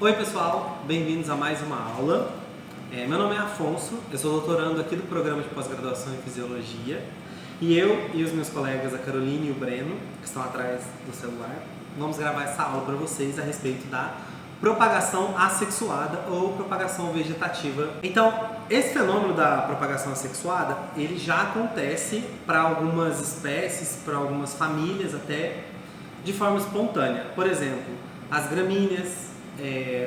Oi pessoal, bem-vindos a mais uma aula. Meu nome é Afonso, eu sou doutorando aqui do programa de pós-graduação em Fisiologia e eu e os meus colegas, a Caroline e o Breno, que estão atrás do celular, vamos gravar essa aula para vocês a respeito da propagação assexuada ou propagação vegetativa. Então, esse fenômeno da propagação assexuada, ele já acontece para algumas espécies, para algumas famílias até, de forma espontânea. Por exemplo, as gramíneas,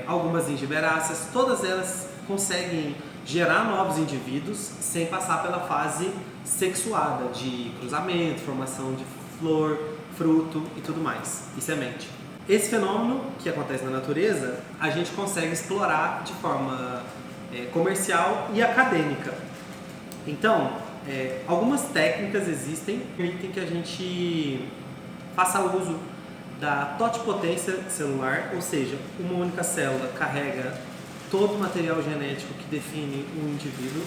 algumas ingiberáceas, todas elas conseguem gerar novos indivíduos sem passar pela fase sexuada de cruzamento, formação de flor, fruto e tudo mais, e semente. Esse fenômeno que acontece na natureza, a gente consegue explorar de forma comercial e acadêmica. Então, algumas técnicas existem que permitem que a gente faça uso da totipotência celular, ou seja, uma única célula carrega todo o material genético que define um indivíduo.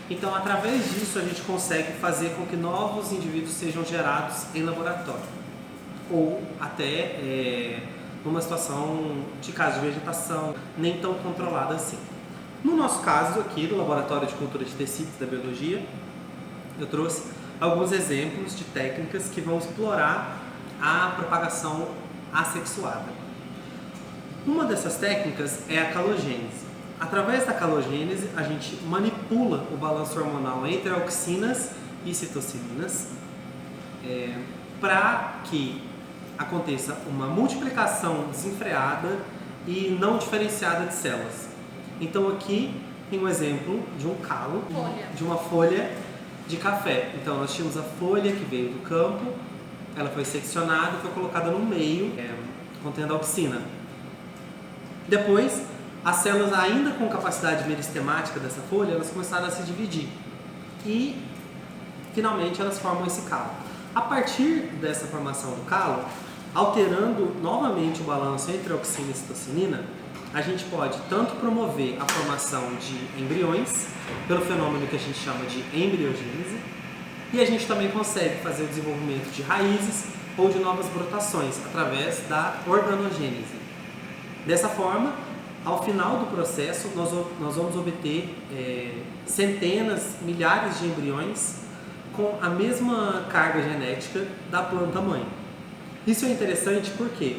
Então, através disso, a gente consegue fazer com que novos indivíduos sejam gerados em laboratório, ou até numa situação de caso de vegetação nem tão controlada assim. No nosso caso aqui, do Laboratório de Cultura de Tecidos da Biologia, eu trouxe alguns exemplos de técnicas que vão explorar a propagação assexuada. Uma dessas técnicas é a calogênese. Através da calogênese, a gente manipula o balanço hormonal entre auxinas e citocinas para que aconteça uma multiplicação desenfreada e não diferenciada de células. Então aqui tem um exemplo de um calo, de uma folha de café. Então nós tínhamos a folha que veio do campo, ela foi seccionada e foi colocada no meio, contendo a auxina. Depois, as células ainda com capacidade meristemática dessa folha, elas começaram a se dividir. E, finalmente, elas formam esse calo. A partir dessa formação do calo, alterando novamente o balanço entre auxina e citocinina, a gente pode tanto promover a formação de embriões, pelo fenômeno que a gente chama de embriogênese, e a gente também consegue fazer o desenvolvimento de raízes ou de novas brotações através da organogênese. Dessa forma, ao final do processo, nós vamos obter centenas, milhares de embriões com a mesma carga genética da planta-mãe. Isso é interessante porque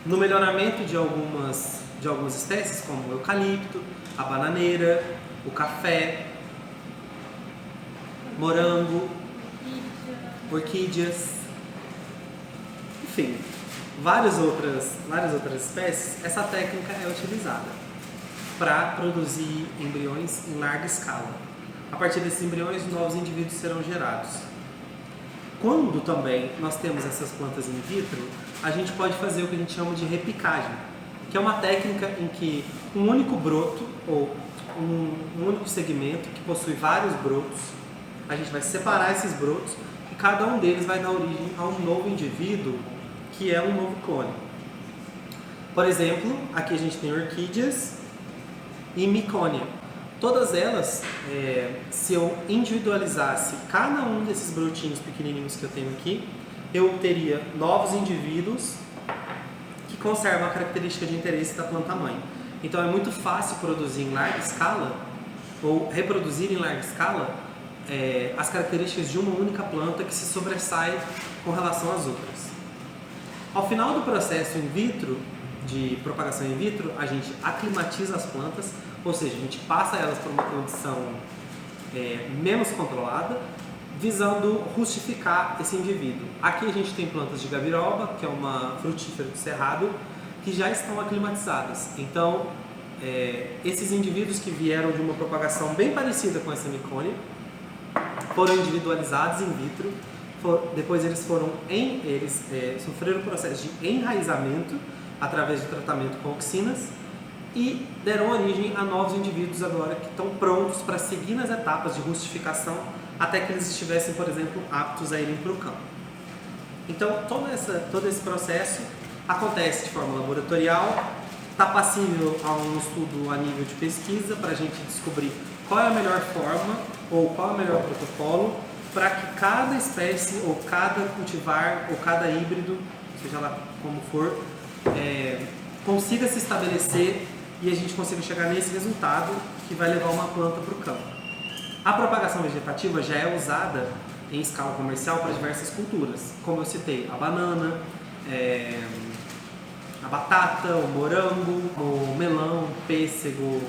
no melhoramento de algumas espécies, como o eucalipto, a bananeira, o café, morango, orquídeas, enfim, várias outras espécies, essa técnica é utilizada para produzir embriões em larga escala. A partir desses embriões, novos indivíduos serão gerados. Quando também nós temos essas plantas in vitro, a gente pode fazer o que a gente chama de repicagem, que é uma técnica em que um único broto ou um único segmento que possui vários brotos, a gente vai separar esses brotos e cada um deles vai dar origem a um novo indivíduo que é um novo clone. Por exemplo, aqui a gente tem orquídeas e micônia. Todas elas, se eu individualizasse cada um desses brotinhos pequenininhos que eu tenho aqui, eu teria novos indivíduos que conservam a característica de interesse da planta-mãe. Então é muito fácil produzir em larga escala ou reproduzir em larga escala as características de uma única planta que se sobressai com relação às outras. Ao final do processo in vitro, de propagação in vitro, a gente aclimatiza as plantas, ou seja, a gente passa elas por uma condição menos controlada, visando rustificar esse indivíduo. Aqui a gente tem plantas de gabiroba, que é uma frutífera do cerrado, que já estão aclimatizadas. Então, esses indivíduos que vieram de uma propagação bem parecida com essa micônia, foram individualizados in vitro, depois eles sofreram o processo de enraizamento através do tratamento com auxinas e deram origem a novos indivíduos agora que estão prontos para seguir nas etapas de rustificação até que eles estivessem, por exemplo, aptos a irem para o campo. Então, todo esse processo acontece de forma laboratorial, está passível a um estudo a nível de pesquisa para a gente descobrir qual é a melhor forma ou qual é o melhor protocolo para que cada espécie ou cada cultivar ou cada híbrido, seja lá como for, consiga se estabelecer e a gente consiga chegar nesse resultado que vai levar uma planta para o campo. A propagação vegetativa já é usada em escala comercial para diversas culturas, como eu citei, a banana, a batata, o morango, o melão, o pêssego,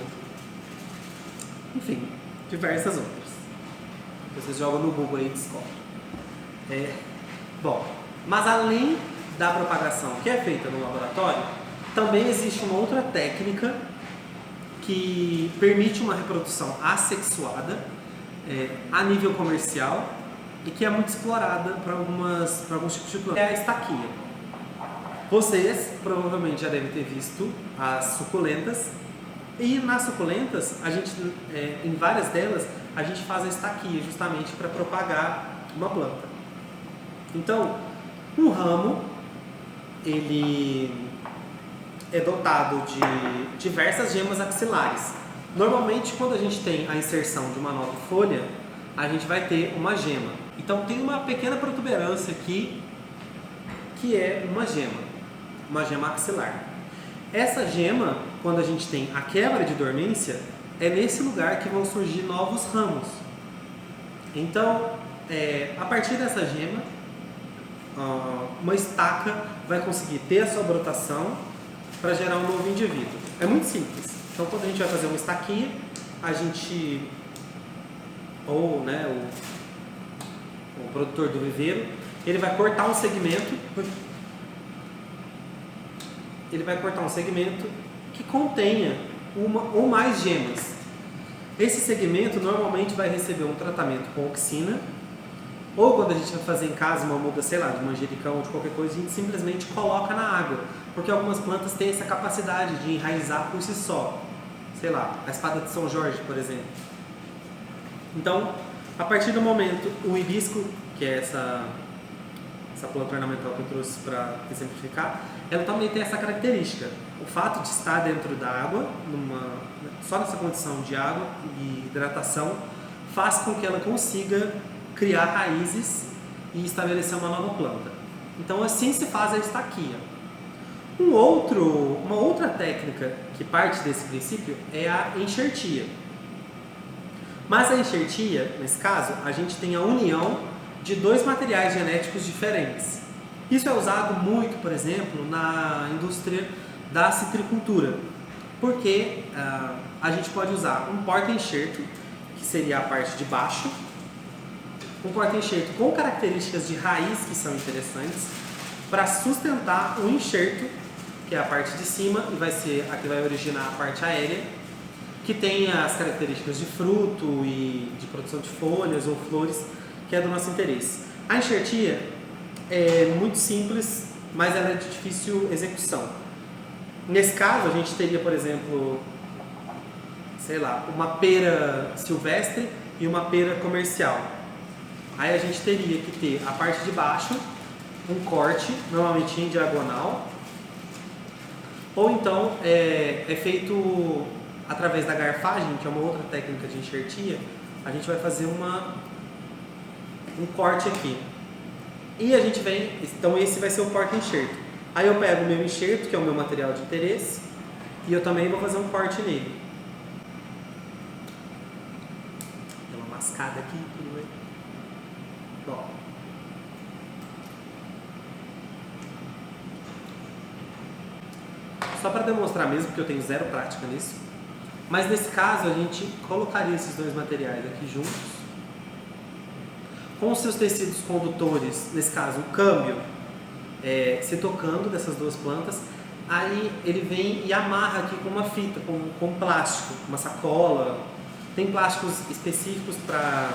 enfim, diversas outras. Vocês jogam no Google aí e descobrem. Bom, mas além da propagação que é feita no laboratório, também existe uma outra técnica que permite uma reprodução assexuada a nível comercial e que é muito explorada para alguns tipos de plantas. É a estaquia. Vocês provavelmente já devem ter visto as suculentas, e nas suculentas, a gente, em várias delas, a gente faz a estaquia justamente para propagar uma planta. Então, um ramo, ele é dotado de diversas gemas axilares. Normalmente, quando a gente tem a inserção de uma nova folha, a gente vai ter uma gema. Então, tem uma pequena protuberância aqui, que é uma gema axilar. Essa gema, quando a gente tem a quebra de dormência, é nesse lugar que vão surgir novos ramos. Então, a partir dessa gema, uma estaca vai conseguir ter a sua brotação para gerar um novo indivíduo. É muito simples. Então, quando a gente vai fazer uma estaquia, a gente, o produtor do viveiro, ele vai cortar um segmento que contenha uma ou mais gemas. Esse segmento normalmente vai receber um tratamento com oxina, ou quando a gente vai fazer em casa uma muda, sei lá, de manjericão ou de qualquer coisa, a gente simplesmente coloca na água, porque algumas plantas têm essa capacidade de enraizar por si só. Sei lá, a espada de São Jorge, por exemplo. Então, a partir do momento, o hibisco, que é essa planta ornamental que eu trouxe para exemplificar, ela também tem essa característica. O fato de estar dentro da água, só nessa condição de água e hidratação, faz com que ela consiga criar raízes e estabelecer uma nova planta. Então, assim se faz a estaquia. Uma outra técnica que parte desse princípio é a enxertia. Mas a enxertia, nesse caso, a gente tem a união de dois materiais genéticos diferentes. Isso é usado muito, por exemplo, na indústria da citricultura, porque a gente pode usar um porta-enxerto, que seria a parte de baixo, um porta-enxerto com características de raiz que são interessantes, para sustentar o enxerto, que é a parte de cima, e vai ser a que vai originar a parte aérea, que tem as características de fruto e de produção de folhas ou flores, que é do nosso interesse. A enxertia é muito simples, mas ela é de difícil execução. Nesse caso, a gente teria, por exemplo, sei lá, uma pera silvestre e uma pera comercial. Aí a gente teria que ter a parte de baixo, um corte, normalmente em diagonal, ou então é feito através da garfagem, que é uma outra técnica de enxertia. A gente vai fazer um corte aqui. E a gente vem, então esse vai ser o porta-enxerto. Aí eu pego o meu enxerto, que é o meu material de interesse, e eu também vou fazer um corte nele. Deu uma mascada aqui, tudo bem? Bom. Só para demonstrar mesmo, porque eu tenho zero prática nisso. Mas nesse caso a gente colocaria esses dois materiais aqui juntos, com os seus tecidos condutores, nesse caso o câmbio, se tocando dessas duas plantas. Aí ele vem e amarra aqui com uma fita, com plástico, uma sacola. Tem plásticos específicos para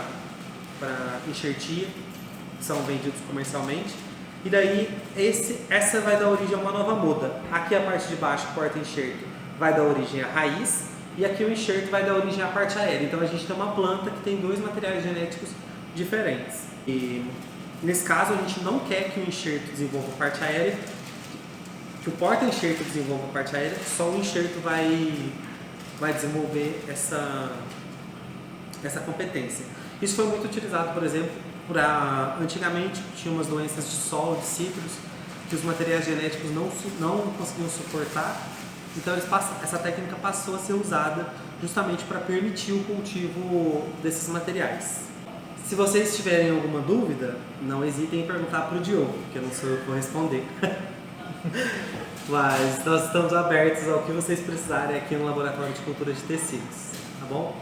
enxertia, que são vendidos comercialmente. E daí essa vai dar origem a uma nova muda. Aqui a parte de baixo, porta-enxerto, vai dar origem à raiz, e aqui o enxerto vai dar origem à parte aérea. Então a gente tem uma planta que tem dois materiais genéticos diferentes. E nesse caso a gente não quer que o enxerto desenvolva a parte aérea, que o porta-enxerto desenvolva a parte aérea, só o enxerto vai desenvolver essa competência. Isso foi muito utilizado, por exemplo, antigamente tinha umas doenças de solo, de citros, que os materiais genéticos não conseguiam suportar. Então essa técnica passou a ser usada justamente para permitir o cultivo desses materiais. Se vocês tiverem alguma dúvida, não hesitem em perguntar para o Diogo, porque eu não sou eu que vou responder. Mas nós estamos abertos ao que vocês precisarem aqui no Laboratório de Cultura de Tecidos, tá bom?